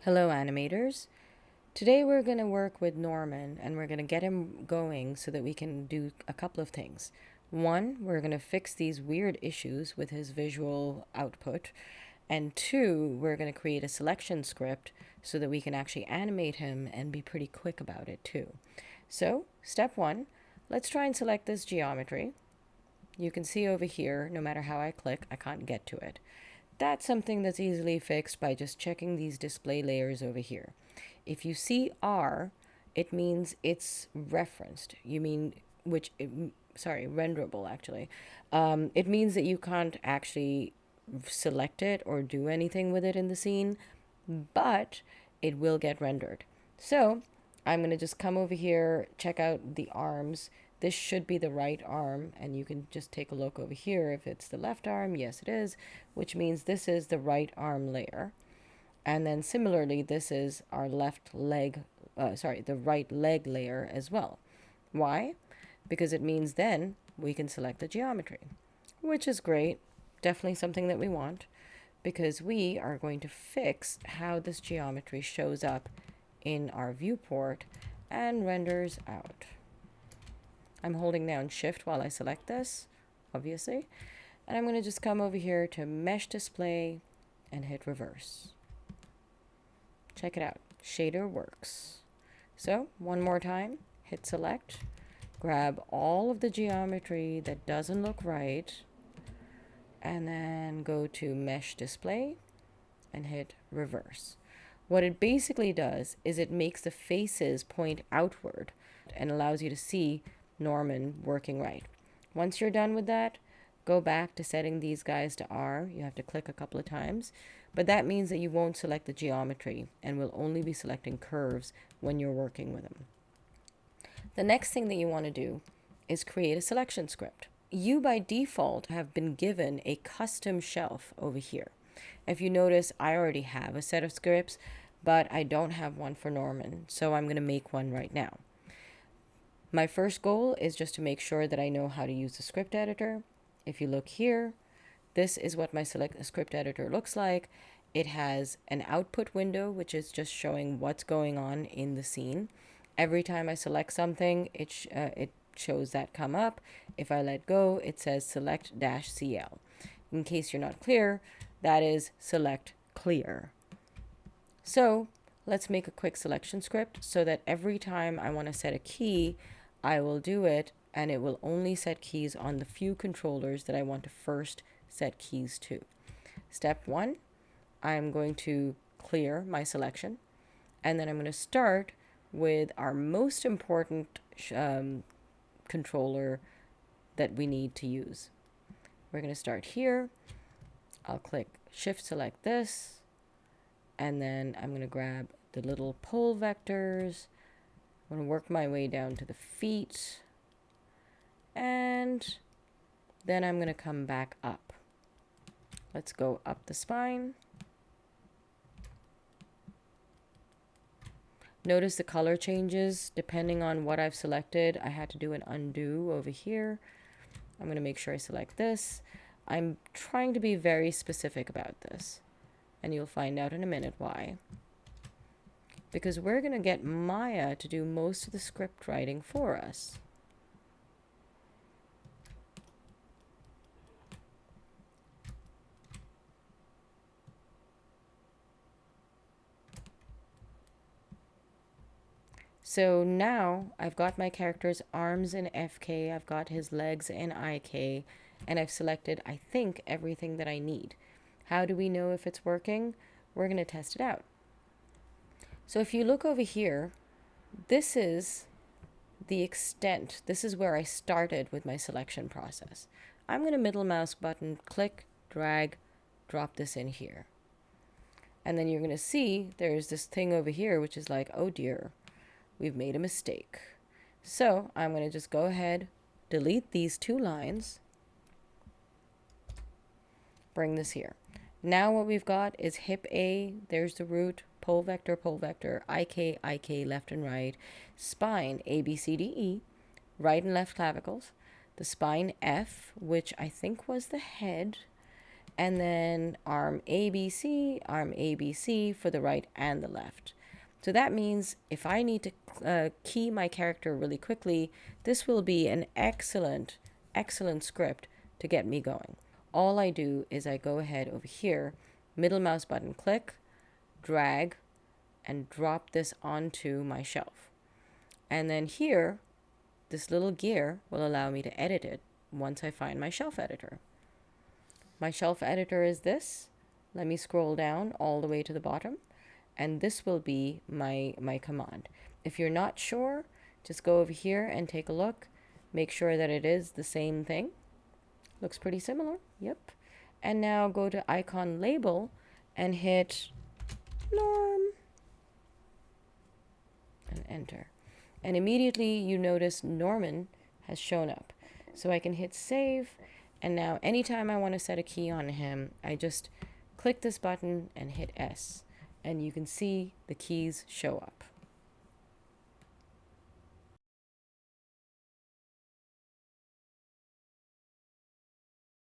Hello animators. Today we're going to work with Norman and we're going to get him going so that we can do a couple of things. One, we're going to fix these weird issues with his visual output. And two, we're going to create a selection script so that we can actually animate him and be pretty quick about it too. So, step one, let's try and select this geometry. You can see over here, no matter how I click, I can't get to it. That's something that's easily fixed by just checking these display layers over here. If you see R, it means it's referenced. Renderable actually. It means that you can't actually select it or do anything with it in the scene, but it will get rendered. So I'm going to just come over here, check out the arms. This should be the right arm, and you can just take a look over here. If it's the left arm, yes it is, which means this is the right arm layer. And then similarly, this is our the right leg layer as well. Why? Because it means then we can select the geometry, which is great. Definitely something that we want, because we are going to fix how this geometry shows up in our viewport and renders out. I'm holding down Shift while I select this, obviously. And I'm going to just come over here to Mesh Display and hit Reverse. Check it out. Shader works. So, one more time, hit Select, grab all of the geometry that doesn't look right, and then go to Mesh Display and hit Reverse. What it basically does is it makes the faces point outward and allows you to see Norman working right. Once you're done with that, go back to setting these guys to R. You have to click a couple of times, but that means that you won't select the geometry and will only be selecting curves when you're working with them. The next thing that you want to do is create a selection script. You by default have been given a custom shelf over here. If you notice, I already have a set of scripts, but I don't have one for Norman, so I'm going to make one right now. My first goal is just to make sure that I know how to use the script editor. If you look here, this is what my script editor looks like. It has an output window, which is just showing what's going on in the scene. Every time I select something, it shows that come up. If I let go, it says select-cl. In case you're not clear, that is select clear. So let's make a quick selection script so that every time I want to set a key, I will do it, and it will only set keys on the few controllers that I want to first set keys to. Step one, I'm going to clear my selection, and then I'm going to start with our most important controller that we need to use. We're going to start here. I'll click Shift select this, and then I'm going to grab the little pole vectors. I'm going to work my way down to the feet, and then I'm going to come back up. Let's go up the spine. Notice the color changes depending on what I've selected. I had to do an undo over here. I'm going to make sure I select this. I'm trying to be very specific about this, and you'll find out in a minute why. Because we're going to get Maya to do most of the script writing for us. So now I've got my character's arms in FK, I've got his legs in IK, and I've selected, I think, everything that I need. How do we know if it's working? We're going to test it out. So if you look over here, this is the extent. This is where I started with my selection process. I'm going to middle mouse button, click, drag, drop this in here. And then you're going to see there's this thing over here which is like, oh dear, we've made a mistake. So I'm going to just go ahead, delete these two lines, bring this here. Now what we've got is hip A, there's the root, pole vector, IK, IK, left and right, spine, A, B, C, D, E, right and left clavicles, the spine F, which I think was the head, and then arm ABC for the right and the left. So that means if I need to key my character really quickly, this will be an excellent, excellent script to get me going. All I do is I go ahead over here, middle mouse button click, drag, and drop this onto my shelf. And then here, this little gear will allow me to edit it once I find my shelf editor. My shelf editor is this. Let me scroll down all the way to the bottom, and this will be my command. If you're not sure, just go over here and take a look. Make sure that it is the same thing. Looks pretty similar. Yep. And now go to icon label and hit norm and enter. And immediately you notice Norman has shown up. So I can hit save, and now anytime I want to set a key on him, I just click this button and hit S, and you can see the keys show up.